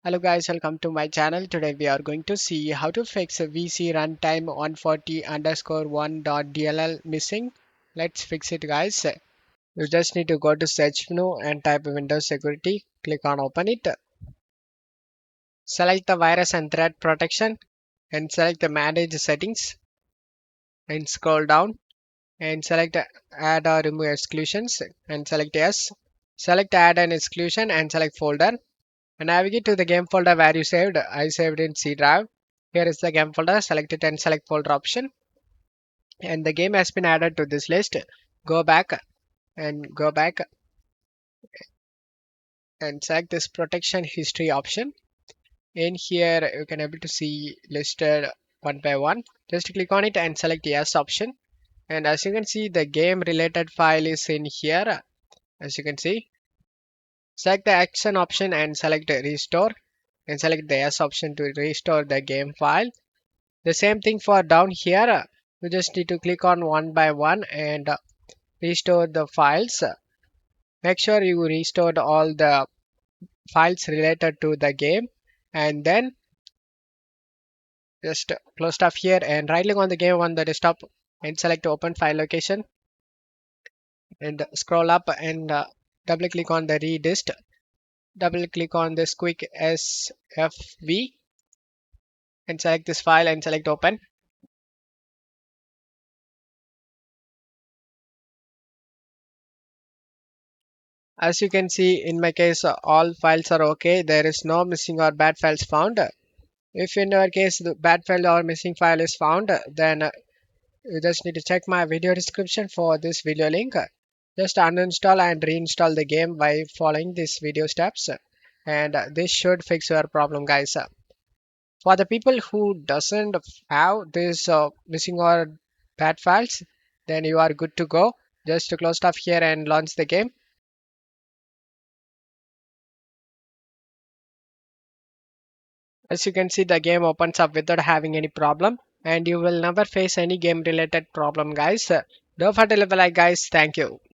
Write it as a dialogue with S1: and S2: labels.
S1: Hello guys, welcome to my channel. Today we are going to see how to fix a VC runtime 140_1.dll missing. Let's fix it guys. You just need to go to search menu and type Windows Security. Click on open it. Select the virus and threat protection and select the manage settings and scroll down and select add or remove exclusions and select yes. Select add an exclusion and select folder. And navigate to the game folder where you saved. I saved in C drive. Here is the game folder. Select it and select folder option. And the game has been added to this list. Go back and select this protection history option. In here, you can able to see listed one by one. Just click on it and select yes option. And as you can see, the game related file is in here. As you can see, select the action option and select restore and select the yes option to restore the game file. The same thing for down here. You just need to click on one by one and restore the files. Make sure you restored all the files related to the game and then just close stuff here and right click on the game on the desktop and select open file location and scroll up and double click on the redist. Double click on this quick SFV and select this file and select open. As you can see, in my case, all files are okay. There is no missing or bad files found. If in your case the bad file or missing file is found, then you just need to check my video description for this video link. Just uninstall and reinstall the game by following these video steps, and this should fix your problem, guys. For the people who doesn't have this missing or bad files, then you are good to go. Just to close stuff here and launch the game. As you can see, the game opens up without having any problem, and you will never face any game related problem, guys. Don't forget to leave a like, guys. Thank you.